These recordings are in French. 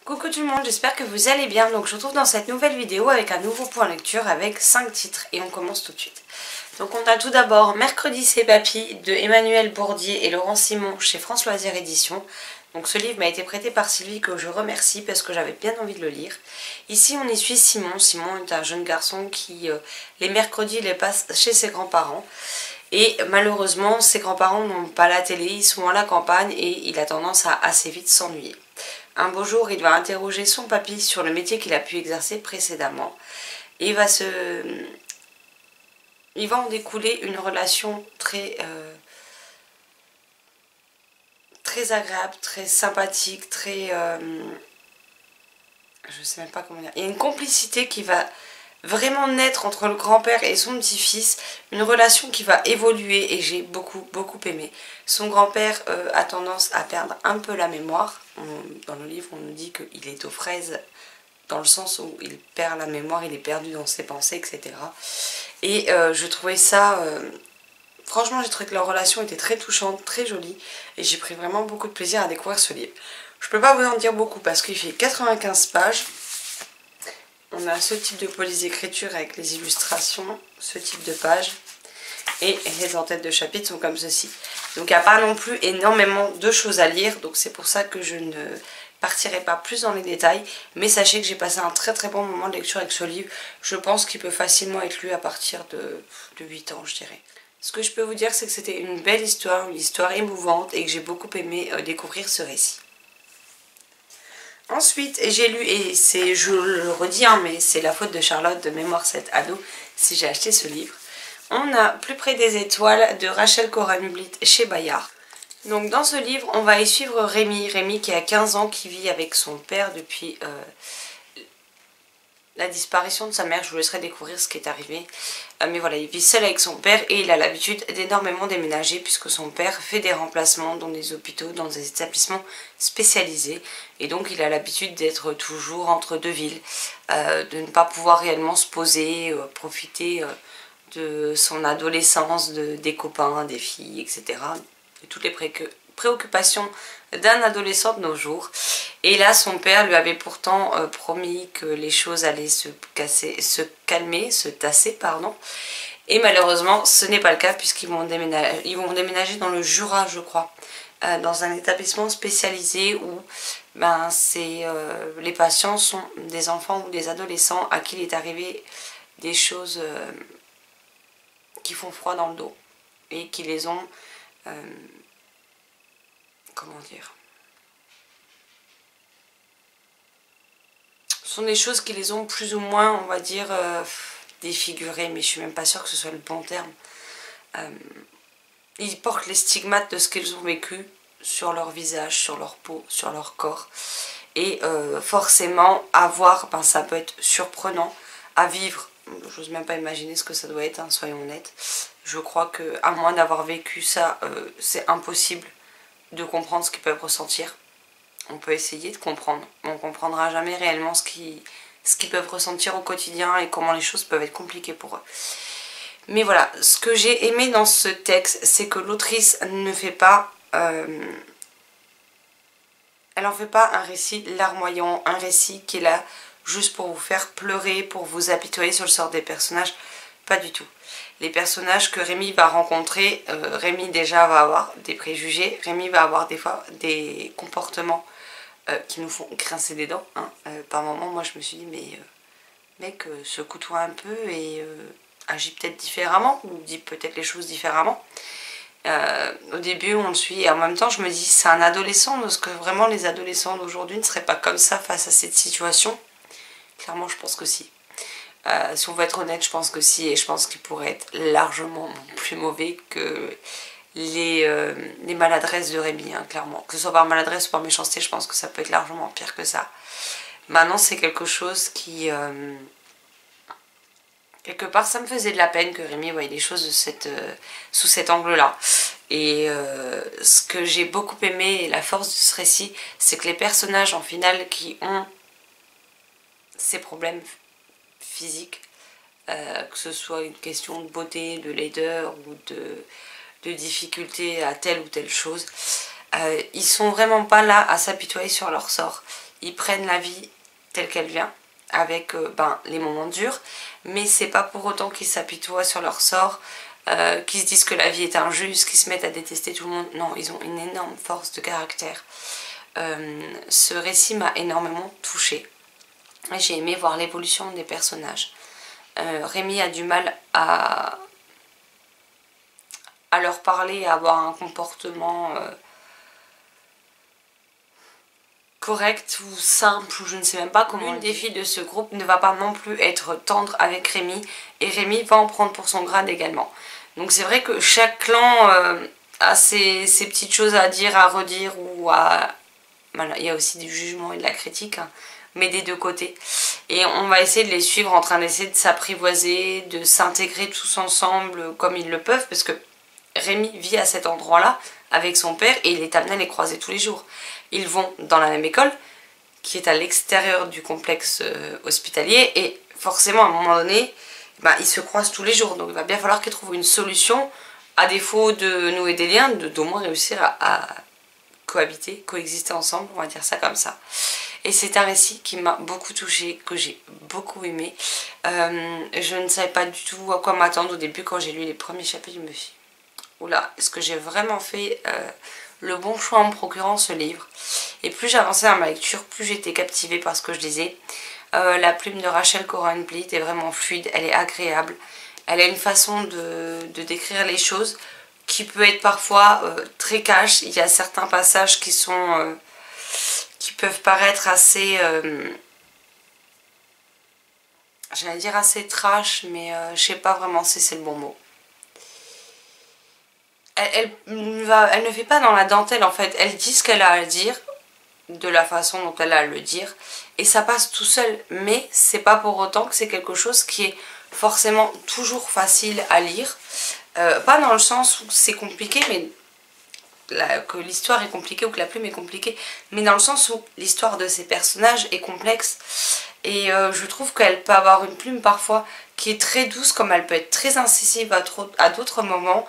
Coucou tout le monde, j'espère que vous allez bien. Donc je vous retrouve dans cette nouvelle vidéo avec un nouveau point lecture avec 5 titres et on commence tout de suite. Donc on a tout d'abord Mercredi c'est Papy de Emmanuel Bourdier et Laurent Simon chez France Loisirs Éditions. Donc ce livre m'a été prêté par Sylvie que je remercie parce que j'avais bien envie de le lire. Ici on y suit Simon. Simon est un jeune garçon qui les mercredis les passe chez ses grands-parents. Et malheureusement ses grands-parents n'ont pas la télé, ils sont à la campagne et il a tendance à assez vite s'ennuyer. Un beau jour, il va interroger son papy sur le métier qu'il a pu exercer précédemment. Et il va en découler une relation très agréable, très sympathique, très... je sais même pas comment dire. Il y a une complicité qui va vraiment naître entre le grand-père et son petit-fils, une relation qui va évoluer et j'ai beaucoup aimé. Son grand-père a tendance à perdre un peu la mémoire. Dans le livre on nous dit qu'il est aux fraises dans le sens où il perd la mémoire, il est perdu dans ses pensées, etc. Et je trouvais ça... franchement j'ai trouvé que leur relation était très touchante, très jolie et j'ai pris vraiment beaucoup de plaisir à découvrir ce livre. Je peux pas vous en dire beaucoup parce qu'il fait 95 pages. On a ce type de police d'écriture avec les illustrations, ce type de page. Et les en-têtes de chapitres sont comme ceci. Donc il n'y a pas non plus énormément de choses à lire. Donc c'est pour ça que je ne partirai pas plus dans les détails. Mais sachez que j'ai passé un très bon moment de lecture avec ce livre. Je pense qu'il peut facilement être lu à partir de 8 ans, je dirais. Ce que je peux vous dire, c'est que c'était une belle histoire, une histoire émouvante. Et que j'ai beaucoup aimé découvrir ce récit. Ensuite, j'ai lu, et c'est, je le redis, hein, mais c'est la faute de Charlotte de Mémoire 7 ado si j'ai acheté ce livre. On a Plus près des étoiles de Rachel Coran-Hublit chez Bayard. Donc dans ce livre, on va y suivre Rémi. Rémi qui a 15 ans, qui vit avec son père depuis la disparition de sa mère. Je vous laisserai découvrir ce qui est arrivé. Mais voilà, il vit seul avec son père et il a l'habitude d'énormément déménager puisque son père fait des remplacements dans des hôpitaux, dans des établissements spécialisés. Et donc il a l'habitude d'être toujours entre deux villes, de ne pas pouvoir réellement se poser, profiter de son adolescence, des copains, des filles, etc. De toutes les préoccupations d'un adolescent de nos jours. Et là son père lui avait pourtant promis que les choses allaient se tasser, pardon. Et malheureusement ce n'est pas le cas puisqu'ils vont déménager dans le Jura, je crois, dans un établissement spécialisé où les patients sont des enfants ou des adolescents à qui il est arrivé des choses qui font froid dans le dos et qui les ont comment dire, ce sont des choses qui les ont plus ou moins, on va dire, défigurées, mais je suis même pas sûre que ce soit le bon terme. Ils portent les stigmates de ce qu'ils ont vécu sur leur visage, sur leur peau, sur leur corps. Et forcément, à voir, ça peut être surprenant à vivre. J'ose même pas imaginer ce que ça doit être, hein, soyons honnêtes. Je crois que, à moins d'avoir vécu ça, c'est impossible de comprendre ce qu'ils peuvent ressentir. On peut essayer de comprendre, mais on ne comprendra jamais réellement ce qu'ils peuvent ressentir au quotidien et comment les choses peuvent être compliquées pour eux. Mais voilà, ce que j'ai aimé dans ce texte, c'est que l'autrice ne fait pas... elle n'en fait pas un récit larmoyant, un récit qui est là juste pour vous faire pleurer, pour vous apitoyer sur le sort des personnages. Pas du tout. Les personnages que Rémi va rencontrer, Rémi déjà va avoir des préjugés, Rémi va avoir des fois des comportements qui nous font grincer des dents. Hein. Par moments, moi je me suis dit, mais mec, secoue-toi un peu et agis peut-être différemment, ou dis peut-être les choses différemment. Au début on le suit et en même temps je me dis c'est un adolescent, est-ce que vraiment les adolescents d'aujourd'hui ne seraient pas comme ça face à cette situation? Clairement je pense que si. Si on veut être honnête, je pense que si, et je pense qu'il pourrait être largement plus mauvais que les maladresses de Rémi, hein, clairement. Que ce soit par maladresse ou par méchanceté, je pense que ça peut être largement pire que ça. Maintenant, c'est quelque chose qui... quelque part, ça me faisait de la peine que Rémi voyait les choses sous cet angle-là. Et ce que j'ai beaucoup aimé, et la force de ce récit, c'est que les personnages, en finale, qui ont ces problèmes physique, que ce soit une question de beauté, de laideur ou de difficulté à telle ou telle chose, ils sont vraiment pas là à s'apitoyer sur leur sort. ils prennent la vie telle qu'elle vient, avec les moments durs, mais c'est pas pour autant qu'ils s'apitoient sur leur sort, qu'ils se disent que la vie est injuste, qu'ils se mettent à détester tout le monde. Non, ils ont une énorme force de caractère. Ce récit m'a énormément touchée. J'ai aimé voir l'évolution des personnages. Rémi a du mal à leur parler, à avoir un comportement correct ou simple, ou je ne sais même pas comment. Une des filles de ce groupe ne va pas non plus être tendre avec Rémi, et Rémi va en prendre pour son grade également. Donc c'est vrai que chaque clan a ses petites choses à dire, à redire, ou à... Voilà, il y a aussi du jugement et de la critique, hein, mais des deux côtés. Et on va essayer de les suivre en train d'essayer de s'apprivoiser, de s'intégrer tous ensemble comme ils le peuvent, parce que Rémi vit à cet endroit-là avec son père et il est amené à les croiser tous les jours. Ils vont dans la même école, qui est à l'extérieur du complexe hospitalier, et forcément à un moment donné, ils se croisent tous les jours. Donc il va bien falloir qu'ils trouvent une solution, à défaut de nouer des liens, d'au moins réussir à cohabiter, coexister ensemble, on va dire ça comme ça. Et c'est un récit qui m'a beaucoup touchée, que j'ai beaucoup aimé. Je ne savais pas du tout à quoi m'attendre au début quand j'ai lu les premiers chapitres. Je me suis dit, oula, est-ce que j'ai vraiment fait le bon choix en me procurant ce livre? Et plus j'avançais dans ma lecture, plus j'étais captivée par ce que je lisais. La plume de Rachel Cohen-Blit est vraiment fluide, elle est agréable. Elle a une façon de décrire les choses qui peut être parfois très cash. Il y a certains passages qui sont... qui peuvent paraître assez... j'allais dire assez trash, mais je sais pas vraiment si c'est le bon mot. Elle ne fait pas dans la dentelle en fait, elle dit ce qu'elle a à dire, de la façon dont elle a à le dire, et ça passe tout seul, mais c'est pas pour autant que c'est quelque chose qui est forcément toujours facile à lire, pas dans le sens où c'est compliqué, mais que l'histoire est compliquée ou que la plume est compliquée, mais dans le sens où l'histoire de ces personnages est complexe, et je trouve qu'elle peut avoir une plume parfois qui est très douce, comme elle peut être très incisive à d'autres moments.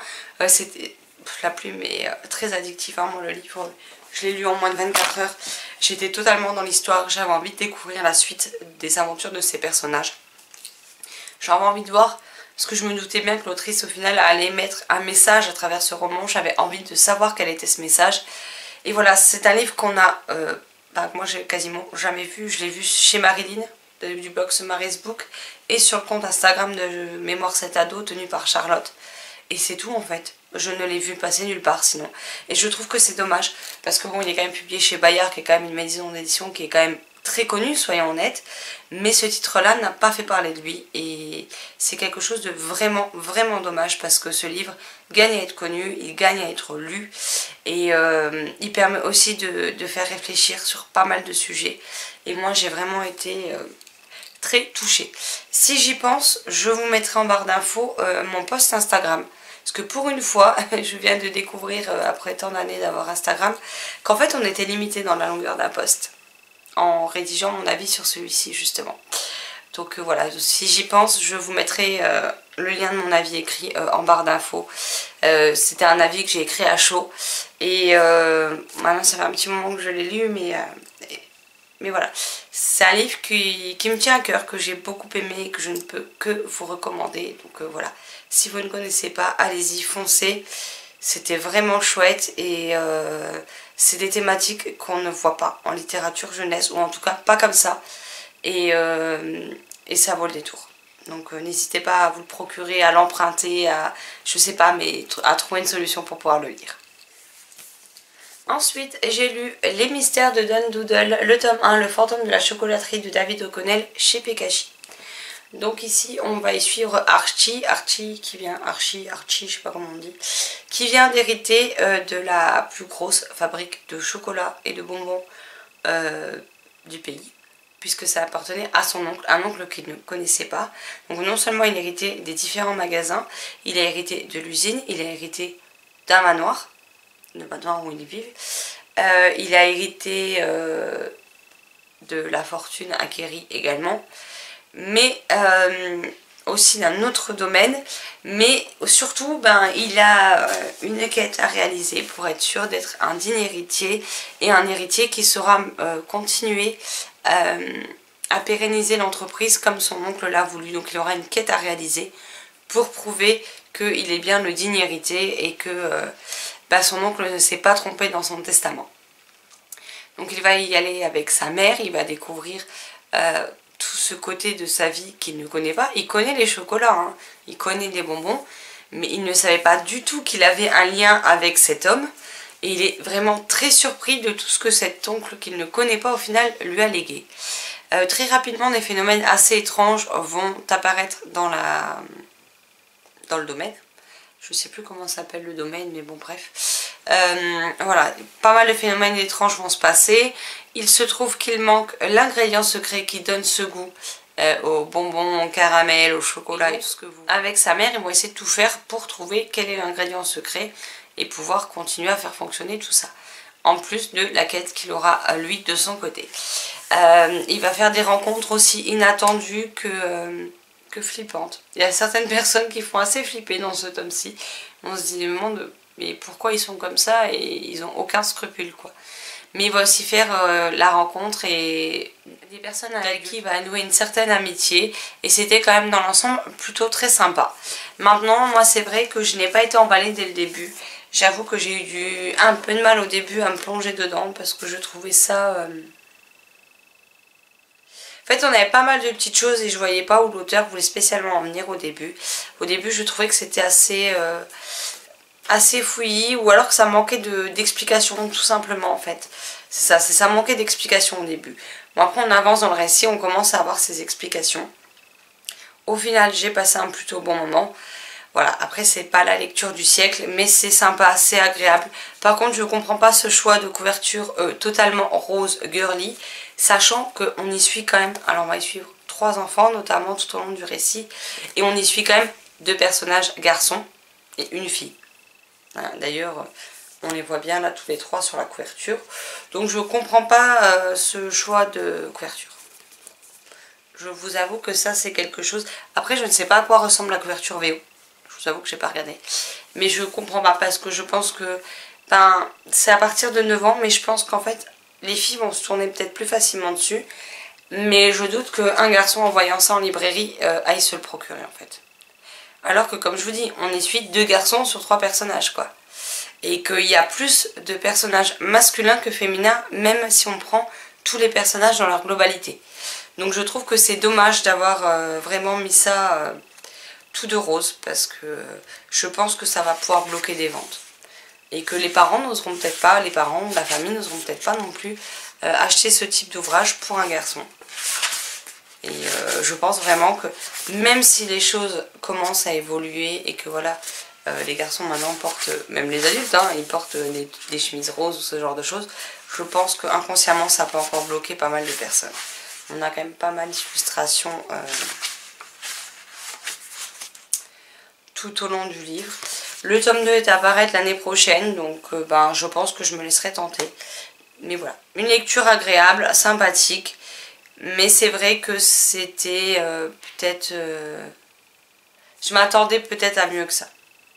La plume est très addictive, hein. Moi le livre, je l'ai lu en moins de 24 heures, j'étais totalement dans l'histoire, j'avais envie de découvrir la suite des aventures de ces personnages. J'avais envie de voir, parce que je me doutais bien que l'autrice au final allait mettre un message à travers ce roman, j'avais envie de savoir quel était ce message. Et voilà, c'est un livre qu'on a, moi j'ai quasiment jamais vu, je l'ai vu chez Marilyn, du blog Mary's Book, et sur le compte Instagram de Mémoire 7 Ado tenu par Charlotte. Et c'est tout en fait. Je ne l'ai vu passer nulle part sinon. Et je trouve que c'est dommage. Parce que bon, il est quand même publié chez Bayard, qui est quand même une maison d'édition qui est quand même très connue, soyons honnêtes. Mais ce titre-là n'a pas fait parler de lui. Et c'est quelque chose de vraiment, vraiment dommage. Parce que ce livre gagne à être connu, il gagne à être lu. Et il permet aussi de faire réfléchir sur pas mal de sujets. Et moi, j'ai vraiment été... très touchée. Si j'y pense, je vous mettrai en barre d'infos mon post Instagram. Parce que pour une fois, je viens de découvrir, après tant d'années d'avoir Instagram, qu'en fait on était limité dans la longueur d'un post. En rédigeant mon avis sur celui-ci justement. Donc voilà, si j'y pense, je vous mettrai le lien de mon avis écrit en barre d'infos. C'était un avis que j'ai écrit à chaud. Et maintenant ça fait un petit moment que je l'ai lu, mais voilà, c'est un livre qui me tient à cœur, que j'ai beaucoup aimé et que je ne peux que vous recommander. Donc voilà, si vous ne connaissez pas, allez-y, foncez. C'était vraiment chouette et c'est des thématiques qu'on ne voit pas en littérature jeunesse, ou en tout cas pas comme ça. Et ça vaut le détour. Donc n'hésitez pas à vous le procurer, à l'emprunter, à, je sais pas, mais à trouver une solution pour pouvoir le lire. Ensuite, j'ai lu Les Mystères de Don Doodle, le tome 1, Le fantôme de la chocolaterie de David O'Connell chez Pekashi. Donc ici, on va y suivre Archie, je sais pas comment on dit, qui vient d'hériter de la plus grosse fabrique de chocolat et de bonbons du pays, puisque ça appartenait à son oncle, un oncle qu'il ne connaissait pas. Donc non seulement il a hérité des différents magasins, il a hérité de l'usine, il a hérité d'un manoir, le manoir où ils vivent. Il a hérité de la fortune acquérie également. Mais aussi d'un autre domaine, mais surtout ben, il a une quête à réaliser pour être sûr d'être un digne héritier et un héritier qui saura continuer à pérenniser l'entreprise comme son oncle l'a voulu. Donc il aura une quête à réaliser pour prouver qu'il est bien le digne héritier et que ben, son oncle ne s'est pas trompé dans son testament. Donc il va y aller avec sa mère, il va découvrir tout ce côté de sa vie qu'il ne connaît pas. Il connaît les chocolats, hein, il connaît les bonbons, mais il ne savait pas du tout qu'il avait un lien avec cet homme. Et il est vraiment très surpris de tout ce que cet oncle qu'il ne connaît pas au final lui a légué. Très rapidement, des phénomènes assez étranges vont apparaître dans le domaine. Je ne sais plus comment s'appelle le domaine, mais bon bref. Voilà, pas mal de phénomènes étranges vont se passer. Il se trouve qu'il manque l'ingrédient secret qui donne ce goût aux bonbons, au caramel, au chocolat et tout ce que vous... Avec sa mère, ils vont essayer de tout faire pour trouver quel est l'ingrédient secret et pouvoir continuer à faire fonctionner tout ça. En plus de la quête qu'il aura lui de son côté. Il va faire des rencontres aussi inattendues que flippantes. Il y a certaines personnes qui font assez flipper dans ce tome-ci. On se demande mais pourquoi ils sont comme ça et ils n'ont aucun scrupule quoi. Mais il va aussi faire la rencontre et des personnes avec qui il va nouer une certaine amitié et c'était quand même dans l'ensemble plutôt très sympa. Maintenant moi c'est vrai que je n'ai pas été emballée dès le début. J'avoue que j'ai eu un peu de mal au début à me plonger dedans parce que je trouvais ça... En fait on avait pas mal de petites choses et je voyais pas où l'auteur voulait spécialement en venir au début. Au début je trouvais que c'était assez fouillis ou alors que ça manquait d'explications tout simplement en fait. C'est ça manquait d'explications au début. Bon après on avance dans le récit, on commence à avoir ces explications. Au final j'ai passé un plutôt bon moment. Voilà, après c'est pas la lecture du siècle mais c'est sympa, c'est agréable. Par contre je comprends pas ce choix de couverture totalement rose girly, sachant qu'on y suit quand même, alors on va y suivre 3 enfants notamment tout au long du récit et on y suit quand même 2 personnages garçons et une fille. D'ailleurs on les voit bien là tous les 3 sur la couverture, donc je comprends pas ce choix de couverture. Je vous avoue que ça c'est quelque chose, après je ne sais pas à quoi ressemble la couverture VO. Je vous avoue que j'ai pas regardé. Mais je comprends pas parce que je pense que c'est à partir de 9 ans. Mais je pense qu'en fait les filles vont se tourner peut-être plus facilement dessus. Mais je doute qu'un garçon en voyant ça en librairie aille se le procurer en fait. Alors que comme je vous dis, on y suit 2 garçons sur 3 personnages quoi. Et qu'il y a plus de personnages masculins que féminins. Même si on prend tous les personnages dans leur globalité. Donc je trouve que c'est dommage d'avoir vraiment mis ça... tout de rose parce que je pense que ça va pouvoir bloquer des ventes et que les parents n'oseront peut-être pas, les parents ou la famille n'oseront peut-être pas non plus acheter ce type d'ouvrage pour un garçon. Et je pense vraiment que même si les choses commencent à évoluer et que voilà, les garçons maintenant portent, même les adultes, hein, ils portent des chemises roses ou ce genre de choses, je pense qu'inconsciemment ça peut encore bloquer pas mal de personnes. On a quand même pas mal d'illustrations tout au long du livre. Le tome 2 est à apparaître l'année prochaine, donc je pense que je me laisserai tenter. Mais voilà, une lecture agréable, sympathique, mais c'est vrai que c'était peut-être... je m'attendais peut-être à mieux que ça.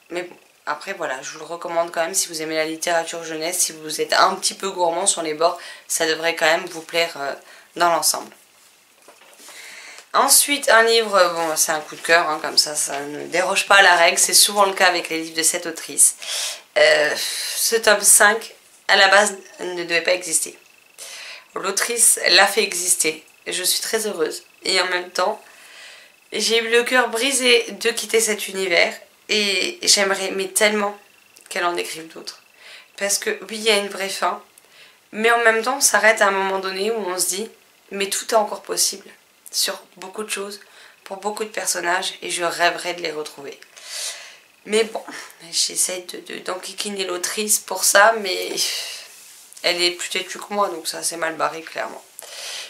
Mais bon, après voilà, je vous le recommande quand même si vous aimez la littérature jeunesse, si vous êtes un petit peu gourmand sur les bords, ça devrait quand même vous plaire dans l'ensemble. Ensuite, un livre, bon c'est un coup de cœur, hein, comme ça ne déroge pas à la règle, c'est souvent le cas avec les livres de cette autrice. Ce tome 5, à la base, ne devait pas exister. L'autrice l'a fait exister, je suis très heureuse. Et en même temps, j'ai eu le cœur brisé de quitter cet univers et j'aimerais mais tellement qu'elle en écrive d'autres. Parce que oui, il y a une vraie fin, mais en même temps, on s'arrête à un moment donné où on se dit, mais tout est encore possible. Sur beaucoup de choses, pour beaucoup de personnages, et je rêverais de les retrouver. Mais bon, j'essaye d'enquiquiner l'autrice pour ça, mais elle est plus têtue que moi, donc ça c'est mal barré clairement.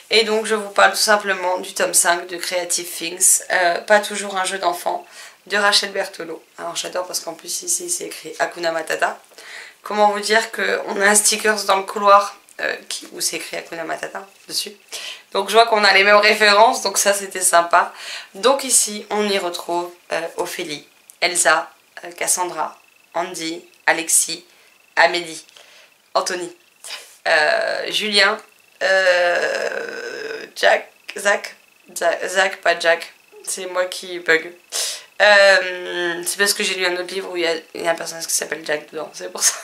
Et donc je vous parle tout simplement du tome 5 de Creative Things, pas toujours un jeu d'enfant, de Rachel Berthelot. Alors j'adore parce qu'en plus ici c'est écrit Hakuna Matata. Comment vous dire qu'on a un stickers dans le couloir où c'est écrit Hakuna Matata dessus. Donc je vois qu'on a les mêmes références, donc ça c'était sympa. Donc ici on y retrouve Ophélie, Elsa, Cassandra, Andy, Alexis, Amélie, Anthony, Julien, Zach, pas Jack, c'est moi qui bug. C'est parce que j'ai lu un autre livre où il y a un personnage qui s'appelle Jack dedans, c'est pour ça.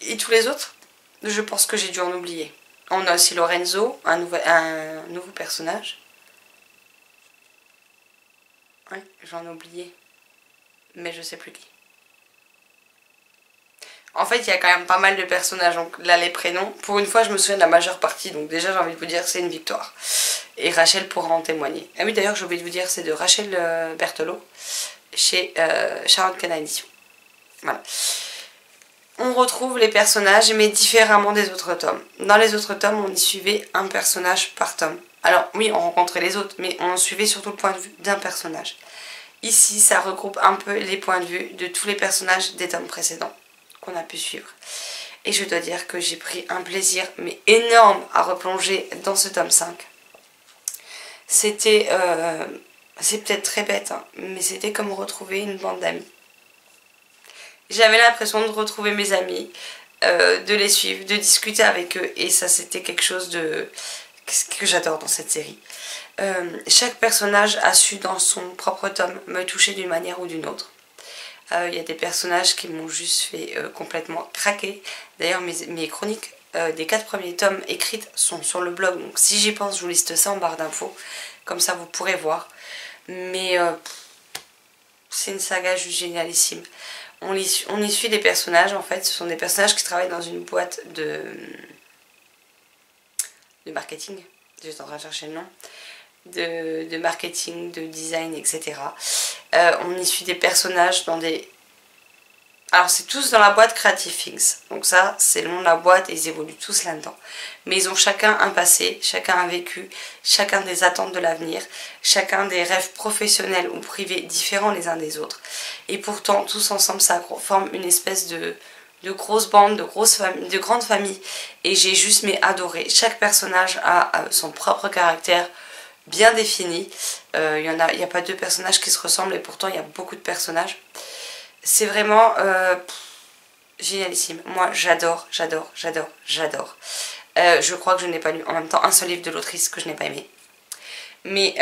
Et tous les autres, je pense que j'ai dû en oublier. On a aussi Lorenzo, un nouveau personnage. Ouais, j'en ai oublié. Mais je sais plus qui. En fait, il y a quand même pas mal de personnages. Donc là, les prénoms, pour une fois, je me souviens de la majeure partie. Donc déjà, j'ai envie de vous dire que c'est une victoire. Et Rachel pourra en témoigner. Ah oui, d'ailleurs, j'ai oublié de vous dire, c'est de Rachel Berthelot chez Charlotte Cana Édition. Voilà. On retrouve les personnages, mais différemment des autres tomes. Dans les autres tomes, on y suivait un personnage par tome. Alors oui, on rencontrait les autres, mais on suivait surtout le point de vue d'un personnage. Ici, ça regroupe un peu les points de vue de tous les personnages des tomes précédents qu'on a pu suivre. Et je dois dire que j'ai pris un plaisir, mais énorme, à replonger dans ce tome 5. C'était, c'est peut-être très bête, hein, mais c'était comme retrouver une bande d'amis. J'avais l'impression de retrouver mes amis, de les suivre, de discuter avec eux, et ça c'était quelque chose que j'adore dans cette série. Chaque personnage a su dans son propre tome me toucher d'une manière ou d'une autre. Il y a des personnages qui m'ont juste fait complètement craquer. D'ailleurs mes chroniques des 4 premiers tomes écrites sont sur le blog, donc si j'y pense je vous liste ça en barre d'infos, comme ça vous pourrez voir. Mais c'est une saga juste génialissime. On y suit des personnages, en fait, ce sont des personnages qui travaillent dans une boîte de marketing, j'étais en train de chercher le nom, de marketing, de design, etc. On y suit des personnages dans des... Alors c'est tous dans la boîte Creative Things, donc ça c'est le nom de la boîte et ils évoluent tous là-dedans. Mais ils ont chacun un passé, chacun un vécu, chacun des attentes de l'avenir, chacun des rêves professionnels ou privés différents les uns des autres. Et pourtant tous ensemble ça forme une espèce de grosses bandes, de grandes familles. Et j'ai juste adoré. Chaque personnage a son propre caractère bien défini. Il n'y a pas 2 personnages qui se ressemblent et pourtant il y a beaucoup de personnages. C'est vraiment génialissime. Moi j'adore. Je crois que je n'ai pas lu en même temps un seul livre de l'autrice que je n'ai pas aimé. Mais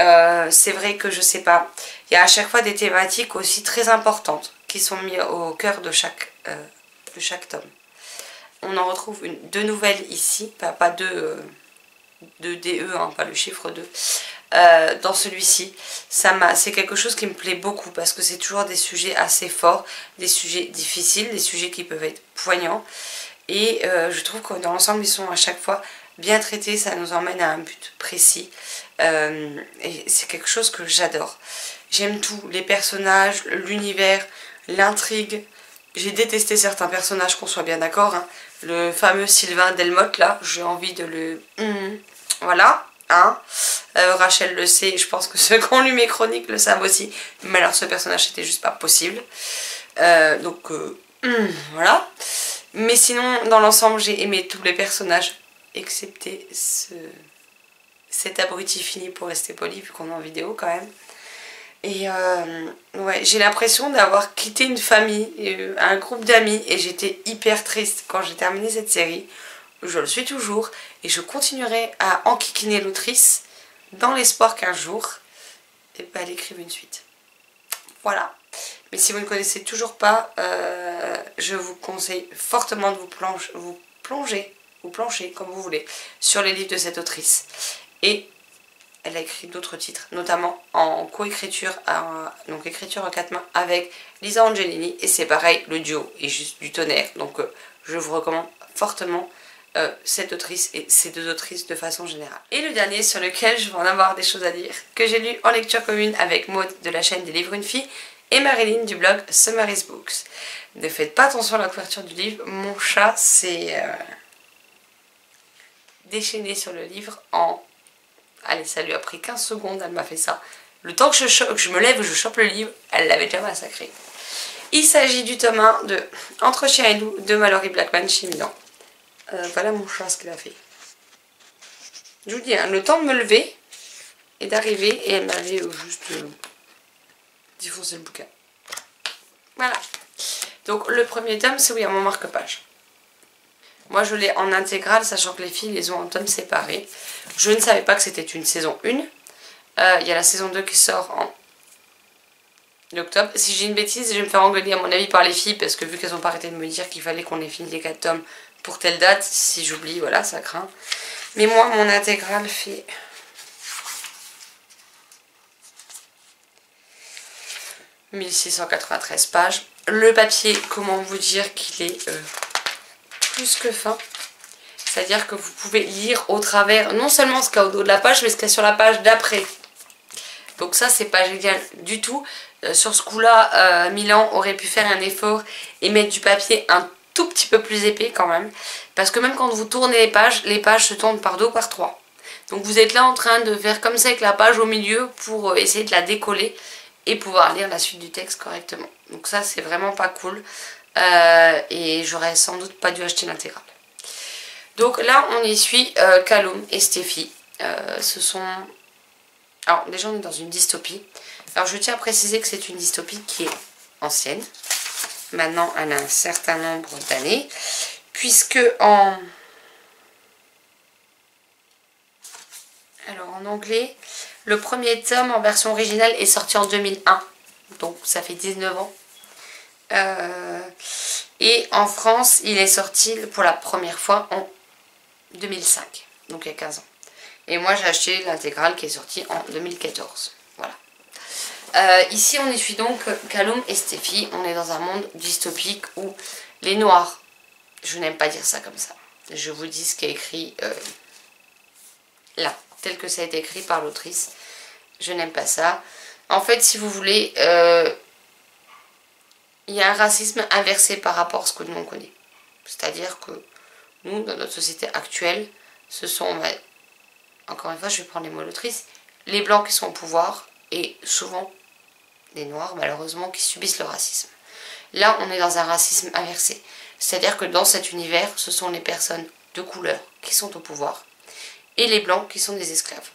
c'est vrai que je sais pas. Il y a à chaque fois des thématiques aussi très importantes qui sont mises au cœur de chaque tome. On en retrouve 2 nouvelles ici, pas 2 DE, hein, pas le chiffre 2. Dans celui-ci, c'est quelque chose qui me plaît beaucoup parce que c'est toujours des sujets assez forts, des sujets difficiles, des sujets qui peuvent être poignants. Et je trouve que dans l'ensemble, ils sont à chaque fois bien traités, ça nous emmène à un but précis. Et c'est quelque chose que j'adore. J'aime tout, les personnages, l'univers, l'intrigue. J'ai détesté certains personnages, qu'on soit bien d'accord. Hein. Le fameux Sylvain Delmotte, là, j'ai envie de le... Voilà. Hein. Rachel le sait, je pense que ceux qui ont lu mes chroniques le savent aussi. Mais alors ce personnage, c'était juste pas possible. Voilà. Mais sinon, dans l'ensemble, j'ai aimé tous les personnages, excepté cet abruti fini pour rester poli, vu qu'on est en vidéo quand même. Et ouais, j'ai l'impression d'avoir quitté une famille, un groupe d'amis, et j'étais hyper triste quand j'ai terminé cette série. Je le suis toujours, et je continuerai à enquiquiner l'autrice dans l'espoir qu'un jour, elle écrive une suite. Voilà. Mais si vous ne connaissez toujours pas, je vous conseille fortement de vous plonger, comme vous voulez, sur les livres de cette autrice. Et elle a écrit d'autres titres, notamment en coécriture, donc écriture en 4 mains avec Lisa Angelini. Et c'est pareil, le duo est juste du tonnerre. Donc je vous recommande fortement cette autrice et ces 2 autrices de façon générale. Et le dernier sur lequel je vais en avoir des choses à dire, que j'ai lu en lecture commune avec Maud de la chaîne des livres une fille et Marilyn du blog Summary's Books. Ne faites pas attention à la couverture du livre, mon chat s'est déchaîné sur le livre en... Allez, ça lui a pris 15 secondes, elle m'a fait ça. Le temps que je me lève et je chope le livre, elle l'avait déjà massacré. Il s'agit du tome 1 de Entre chien et loup de Malory Blackman chez Milan. Voilà mon chat ce qu'il a fait. Je vous dis, hein, le temps de me lever et d'arriver, et elle m'avait juste défoncé le bouquin. Voilà. Donc le premier tome, c'est oui, à mon marque-page. Moi je l'ai en intégrale, sachant que les filles les ont en tomes séparés. Je ne savais pas que c'était une saison 1. Il y a la saison 2 qui sort en octobre. Si j'ai une bêtise, je vais me faire engueuler à mon avis par les filles, parce que vu qu'elles n'ont pas arrêté de me dire qu'il fallait qu'on ait fini les 4 tomes pour telle date, si j'oublie, voilà, ça craint. Mais moi, mon intégrale fait... « 1693 pages. Le papier, comment vous dire qu'il est plus que fin. C'est-à-dire que vous pouvez lire au travers, non seulement ce qu'il y a au dos de la page, mais ce qu'il y a sur la page d'après. Donc ça, c'est pas génial du tout. Sur ce coup-là, Milan aurait pu faire un effort et mettre du papier un tout petit peu plus épais quand même. Parce que même quand vous tournez les pages se tournent par deux ou par trois. Donc vous êtes là en train de faire comme ça avec la page au milieu pour essayer de la décoller et pouvoir lire la suite du texte correctement. Donc ça, c'est vraiment pas cool. Et j'aurais sans doute pas dû acheter l'intégrale. Donc là, on y suit Calum et Steffi. Ce sont... Alors déjà, on est dans une dystopie. Alors je tiens à préciser que c'est une dystopie qui est ancienne. Maintenant, elle a un certain nombre d'années. Puisque en... Alors en anglais, le premier tome en version originale est sorti en 2001. Donc ça fait 19 ans. Et en France, il est sorti pour la première fois en 2005. Donc il y a 15 ans. Et moi j'ai acheté l'intégrale qui est sortie en 2014. Voilà. Ici on y suit donc Calum et Steffi. On est dans un monde dystopique où les noirs, je n'aime pas dire ça comme ça, je vous dis ce qui est écrit là, tel que ça a été écrit par l'autrice. Je n'aime pas ça. En fait, si vous voulez, il y a un racisme inversé par rapport à ce que nous on connaît. C'est-à-dire que nous, dans notre société actuelle, ce sont, encore une fois, je vais prendre les mots de l'autrice, les blancs qui sont au pouvoir et souvent les noirs, malheureusement, qui subissent le racisme. Là, on est dans un racisme inversé. C'est-à-dire que dans cet univers, ce sont les personnes de couleur qui sont au pouvoir et les blancs qui sont des esclaves.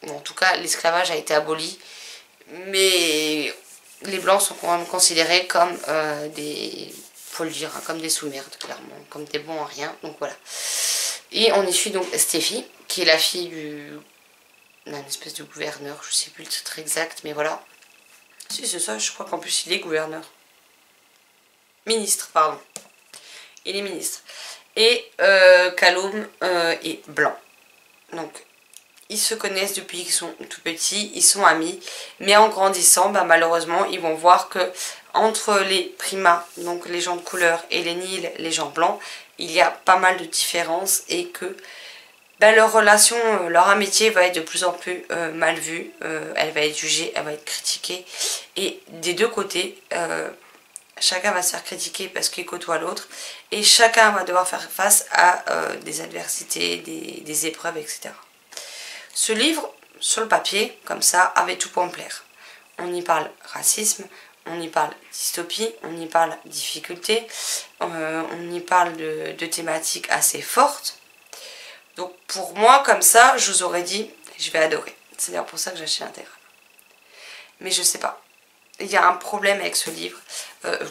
Bon, en tout cas, l'esclavage a été aboli, mais les blancs sont quand même considérés comme des... faut le dire, hein, comme des sous-merdes, clairement, comme des bons à rien, donc voilà. Et on y suit donc Steffi, qui est la fille d'un espèce de gouverneur, je sais plus le titre exact, mais voilà. Si, c'est ça, je crois qu'en plus il est gouverneur. Ministre, pardon. Il est ministre. Et Calum est blanc. Donc, ils se connaissent depuis qu'ils sont tout petits, ils sont amis, mais en grandissant, malheureusement, ils vont voir que entre les primas, donc les gens de couleur, et les nils, les gens blancs, il y a pas mal de différences et que leur relation, leur amitié va être de plus en plus mal vue, elle va être jugée, elle va être critiquée, et des deux côtés, chacun va se faire critiquer parce qu'il côtoie l'autre, et chacun va devoir faire face à des adversités, des épreuves, etc. Ce livre, sur le papier, comme ça, avait tout pour me plaire. On y parle racisme, on y parle dystopie, on y parle difficulté, on y parle de thématiques assez fortes. Donc pour moi, comme ça, je vous aurais dit, je vais adorer. C'est d'ailleurs pour ça que j'ai acheté l'intégrale. Mais je sais pas. Il y a un problème avec ce livre.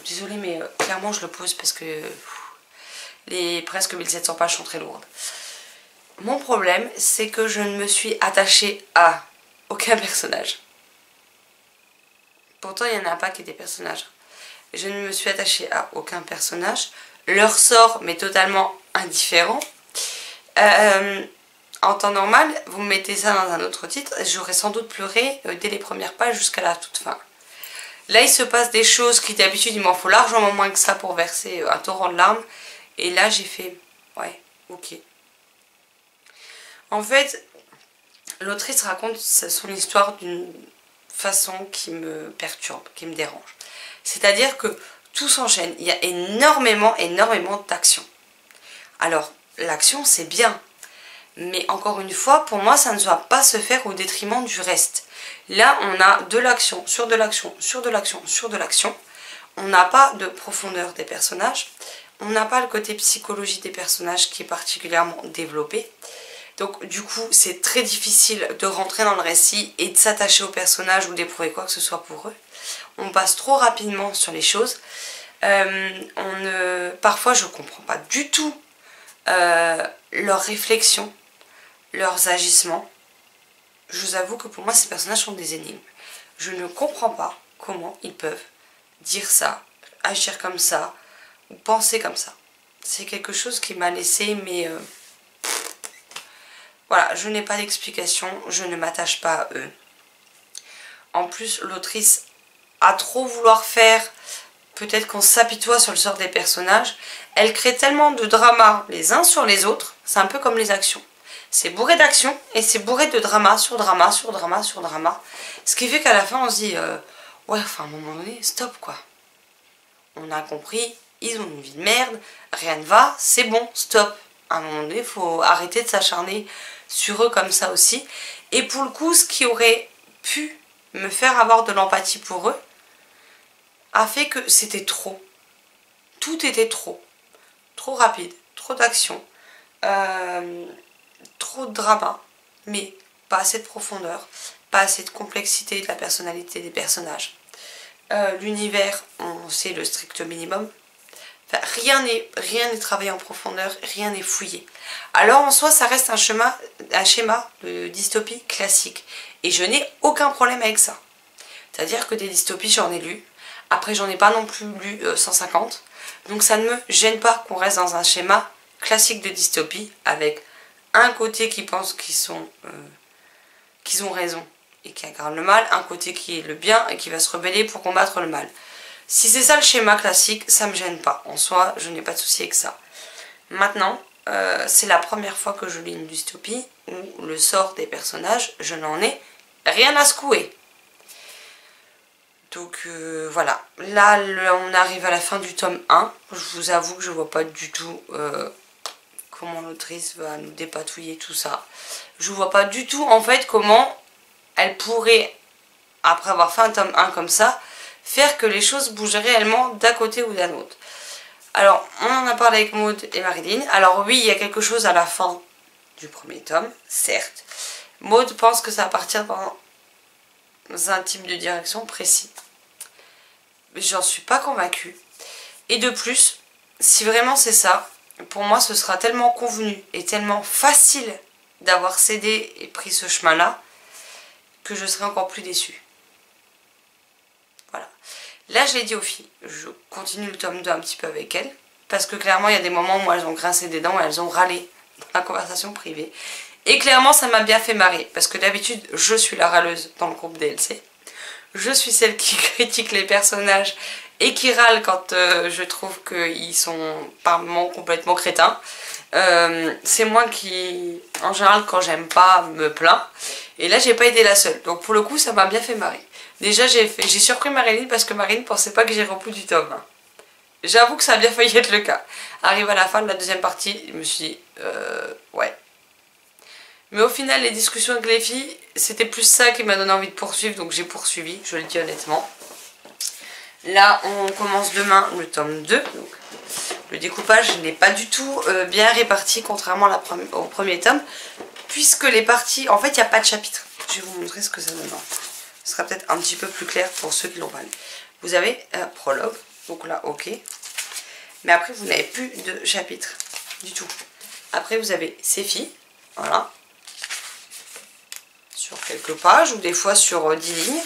Désolée, mais clairement je le pose parce que les presque 1700 pages sont très lourdes. Mon problème, c'est que je ne me suis attachée à aucun personnage. Pourtant, il y en a pas qui étaient personnages. Je ne me suis attachée à aucun personnage. Leur sort m'est totalement indifférent. En temps normal, vous me mettez ça dans un autre titre, j'aurais sans doute pleuré dès les premières pages jusqu'à la toute fin. Là, il se passe des choses qui d'habitude, il m'en faut largement moins que ça pour verser un torrent de larmes. Et là, j'ai fait, ouais, ok. En fait, l'autrice raconte son histoire d'une façon qui me perturbe, qui me dérange. C'est-à-dire que tout s'enchaîne, il y a énormément d'actions. Alors, l'action, c'est bien. Mais encore une fois, pour moi, ça ne doit pas se faire au détriment du reste. Là, on a de l'action, sur de l'action, sur de l'action, sur de l'action. On n'a pas de profondeur des personnages. on n'a pas le côté psychologie des personnages qui est particulièrement développé. Donc du coup c'est très difficile de rentrer dans le récit et de s'attacher aux personnages ou d'éprouver quoi que ce soit pour eux. On passe trop rapidement sur les choses. Parfois je ne comprends pas du tout leurs réflexions, leurs agissements. Je vous avoue que pour moi ces personnages sont des énigmes. Je ne comprends pas comment ils peuvent dire ça, agir comme ça ou penser comme ça. C'est quelque chose qui m'a laissé mais... voilà, je n'ai pas d'explication, je ne m'attache pas à eux. En plus, l'autrice a trop vouloir faire, peut-être qu'on s'apitoie sur le sort des personnages. Elle crée tellement de drama les uns sur les autres, c'est un peu comme les actions. C'est bourré d'action et c'est bourré de drama sur drama sur drama sur drama. Ce qui fait qu'à la fin on se dit, ouais, enfin à un moment donné, stop quoi. On a compris, ils ont une vie de merde, rien ne va, c'est bon, stop. À un moment donné, il faut arrêter de s'acharner sur eux comme ça aussi. Et pour le coup, ce qui aurait pu me faire avoir de l'empathie pour eux a fait que c'était trop. Tout était trop. Trop rapide, trop d'action, trop de drama, mais pas assez de profondeur, pas assez de complexité de la personnalité des personnages. L'univers, on sait le strict minimum. Enfin, rien n'est travaillé en profondeur, rien n'est fouillé. Alors en soi, ça reste un schéma de dystopie classique. Et je n'ai aucun problème avec ça. C'est-à-dire que des dystopies, j'en ai lu. Après, j'en ai pas non plus lu 150. Donc ça ne me gêne pas qu'on reste dans un schéma classique de dystopie avec un côté qui pense qu'ils ont raison et qui incarne le mal, un côté qui est le bien et qui va se rebeller pour combattre le mal. Si c'est ça le schéma classique, ça me gêne pas. En soi, je n'ai pas de souci avec ça. Maintenant, c'est la première fois que je lis une dystopie où le sort des personnages, je n'en ai rien à secouer. Donc voilà, là on arrive à la fin du tome 1. Je vous avoue que je vois pas du tout comment l'autrice va nous dépatouiller tout ça. Je vois pas du tout en fait comment elle pourrait, après avoir fait un tome 1 comme ça, faire que les choses bougent réellement d'un côté ou d'un autre. Alors, on en a parlé avec Maud et Marilyn. Alors oui, il y a quelque chose à la fin du premier tome, certes. Maud pense que ça va partir dans un type de direction précis. Mais j'en suis pas convaincue. Et de plus, si vraiment c'est ça, pour moi ce sera tellement convenu et tellement facile d'avoir cédé et pris ce chemin-là que je serai encore plus déçue. Voilà. Là, je l'ai dit aux filles, je continue le tome 2 un petit peu avec elles, parce que clairement, il y a des moments où elles ont grincé des dents et elles ont râlé dans la conversation privée. Et clairement, ça m'a bien fait marrer, parce que d'habitude, je suis la râleuse dans le groupe DLC. Je suis celle qui critique les personnages et qui râle quand je trouve qu'ils sont par moments complètement crétins. C'est moi qui, en général, quand j'aime pas, me plains. Et là, j'ai pas été la seule. Donc pour le coup, ça m'a bien fait marrer. Déjà, j'ai surpris Marilyn parce que Marilyn pensait pas que j'irais au bout du tome 1. J'avoue que ça a bien failli être le cas. Arrive à la fin de la deuxième partie, je me suis dit, ouais. Mais au final, les discussions avec les filles, c'était plus ça qui m'a donné envie de poursuivre, donc j'ai poursuivi, je le dis honnêtement. Là, on commence demain le tome 2. Donc, le découpage n'est pas du tout bien réparti, contrairement à au premier tome, puisque les parties... En fait, il n'y a pas de chapitre. Je vais vous montrer ce que ça donne. Ce sera peut-être un petit peu plus clair pour ceux qui l'ont pas lu. Vous avez un prologue, donc là, ok. Mais après, vous n'avez plus de chapitre du tout. Après, vous avez ces filles, voilà. Sur quelques pages, ou des fois sur 10 lignes.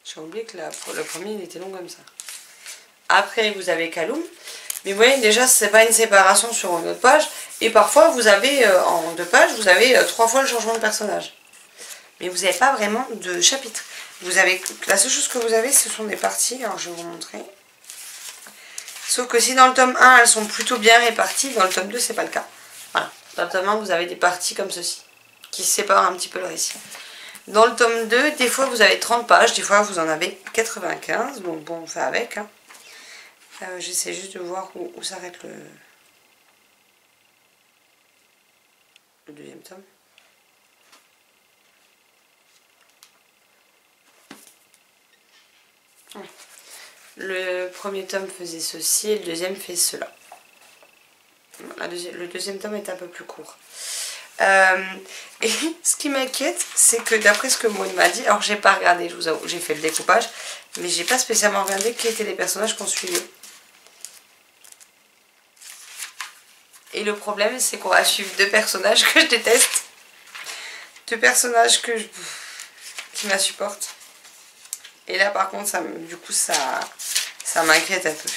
J'ai oublié que le premier, il était long comme ça. Après, vous avez Kaloum. Mais vous voyez, déjà, c'est pas une séparation sur une autre page. Et parfois, vous avez, en 2 pages, vous avez 3 fois le changement de personnage. Mais vous n'avez pas vraiment de chapitre. Vous avez, la seule chose que vous avez, ce sont des parties. Alors, je vais vous montrer. Sauf que si dans le tome 1, elles sont plutôt bien réparties, dans le tome 2, c'est pas le cas. Voilà. Dans le tome 1, vous avez des parties comme ceci, qui séparent un petit peu le récit. Dans le tome 2, des fois, vous avez 30 pages, des fois, vous en avez 95. Donc, bon, on fait avec, hein. J'essaie juste de voir où s'arrête le deuxième tome. Le premier tome faisait ceci et le deuxième fait cela. Le deuxième tome est un peu plus court. Et ce qui m'inquiète, c'est que d'après ce que Maud m'a dit, alors j'ai pas regardé, je vous avoue, j'ai fait le découpage, mais j'ai pas spécialement regardé qui étaient les personnages qu'on suivait. Et le problème, c'est qu'on va suivre deux personnages que je déteste. Deux personnages qui m'insupportent. Et là, par contre, du coup, ça m'inquiète un peu.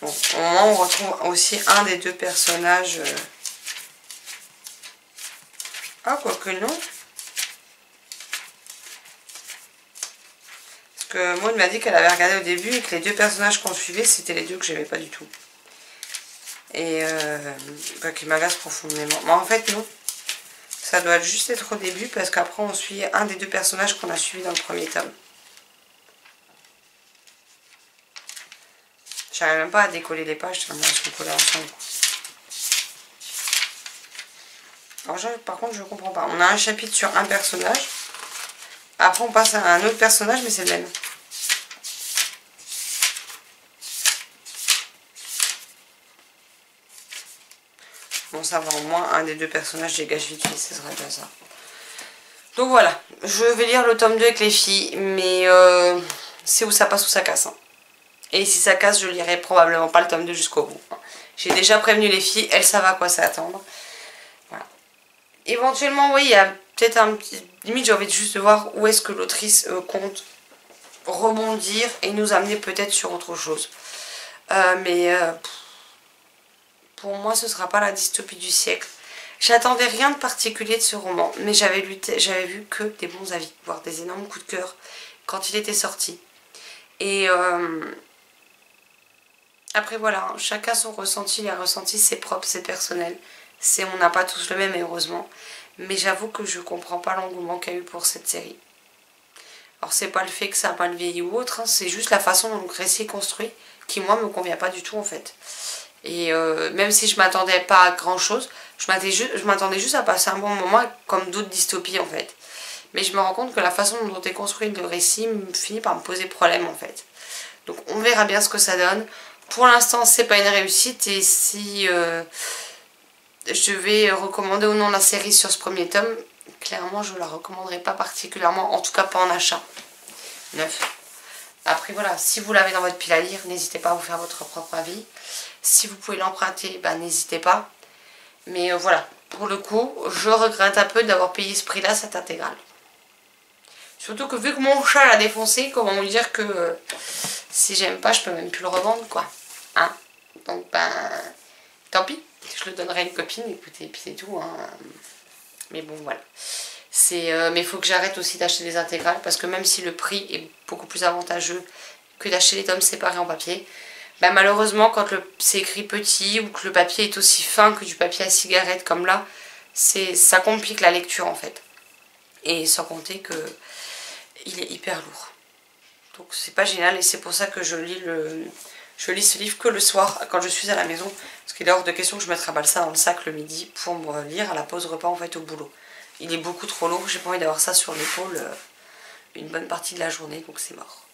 Bon, au moment où on retrouve aussi un des deux personnages. Ah, quoique non. Parce que Maud m'a dit qu'elle avait regardé au début et que les deux personnages qu'on suivait, c'était les deux que j'aimais pas du tout. Et qui m'agacent profondément. Mais en fait, non. Ça doit juste être au début parce qu'après, on suit un des deux personnages qu'on a suivi dans le premier tome. J'arrive même pas à décoller les pages tellement elles sont collées ensemble. Alors par contre je comprends pas. On a un chapitre sur un personnage. Après on passe à un autre personnage mais c'est le même. Bon ça va, au moins un des deux personnages dégage vite fait, ce serait bien ça. Donc voilà, je vais lire le tome 2 avec les filles. Mais c'est où ça passe ou ça casse. Hein. Et si ça casse, je lirai probablement pas le tome 2 jusqu'au bout. J'ai déjà prévenu les filles, elles savent à quoi s'attendre. Voilà. Éventuellement, oui, il y a peut-être un petit... Limite, j'ai envie juste de voir où est-ce que l'autrice compte rebondir et nous amener peut-être sur autre chose. Pour moi, ce sera pas la dystopie du siècle. J'attendais rien de particulier de ce roman, mais j'avais vu que des bons avis, voire des énormes coups de cœur quand il était sorti. Et... Après voilà, chacun son ressenti, les ressentis c'est propre, c'est personnel. On n'a pas tous le même heureusement. Mais j'avoue que je comprends pas l'engouement qu'il y a eu pour cette série. Alors c'est pas le fait que ça a mal vieilli ou autre, hein, c'est juste la façon dont le récit est construit qui moi me convient pas du tout en fait. Et même si je m'attendais pas à grand chose, je m'attendais juste à passer un bon moment comme d'autres dystopies en fait. Mais je me rends compte que la façon dont est construit le récit finit par me poser problème en fait. Donc on verra bien ce que ça donne. Pour l'instant, c'est pas une réussite et si je vais recommander ou non la série sur ce premier tome, clairement je la recommanderai pas particulièrement, en tout cas pas en achat neuf. Après voilà, si vous l'avez dans votre pile à lire, n'hésitez pas à vous faire votre propre avis. Si vous pouvez l'emprunter, bah, n'hésitez pas. Mais voilà, pour le coup, je regrette un peu d'avoir payé ce prix-là, cette intégrale. Surtout que vu que mon chat l'a défoncé, comment vous dire que si j'aime pas, je peux même plus le revendre, quoi. Hein? Donc, ben, tant pis. Je le donnerai à une copine, écoutez, et puis c'est tout. Hein. Mais bon, voilà. Mais il faut que j'arrête aussi d'acheter des intégrales, parce que même si le prix est beaucoup plus avantageux que d'acheter les tomes séparés en papier, ben malheureusement, quand c'est écrit petit, ou que le papier est aussi fin que du papier à cigarette, comme là, ça complique la lecture, en fait. Et sans compter que il est hyper lourd. Donc c'est pas génial et c'est pour ça que je lis ce livre que le soir quand je suis à la maison. Parce qu'il est hors de question que je me trimballe ça dans le sac le midi pour me lire à la pause repas en fait au boulot. Il est beaucoup trop lourd, j'ai pas envie d'avoir ça sur l'épaule une bonne partie de la journée, donc c'est mort.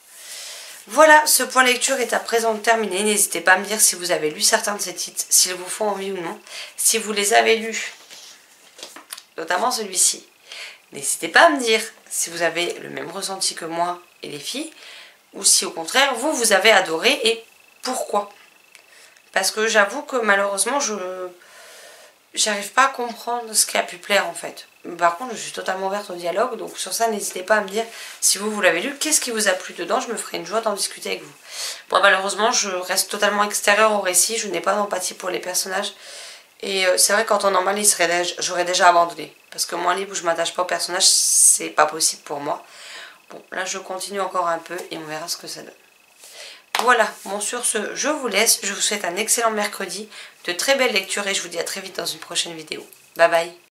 Voilà, ce point lecture est à présent terminé. N'hésitez pas à me dire si vous avez lu certains de ces titres, s'ils vous font envie ou non. Si vous les avez lus, notamment celui-ci, n'hésitez pas à me dire si vous avez le même ressenti que moi et les filles, ou si au contraire vous avez adoré et pourquoi. Parce que j'avoue que malheureusement j'arrive pas à comprendre ce qui a pu plaire en fait. Par contre je suis totalement ouverte au dialogue, donc sur ça n'hésitez pas à me dire si vous l'avez lu, qu'est-ce qui vous a plu dedans, je me ferai une joie d'en discuter avec vous. Moi malheureusement je reste totalement extérieure au récit, je n'ai pas d'empathie pour les personnages. Et c'est vrai qu'en temps normal, j'aurais déjà abandonné. Parce que moi, livre où je m'attache pas au personnage, c'est pas possible pour moi. Bon, là, je continue encore un peu et on verra ce que ça donne. Voilà, bon, sur ce, je vous laisse. Je vous souhaite un excellent mercredi, de très belles lectures et je vous dis à très vite dans une prochaine vidéo. Bye bye.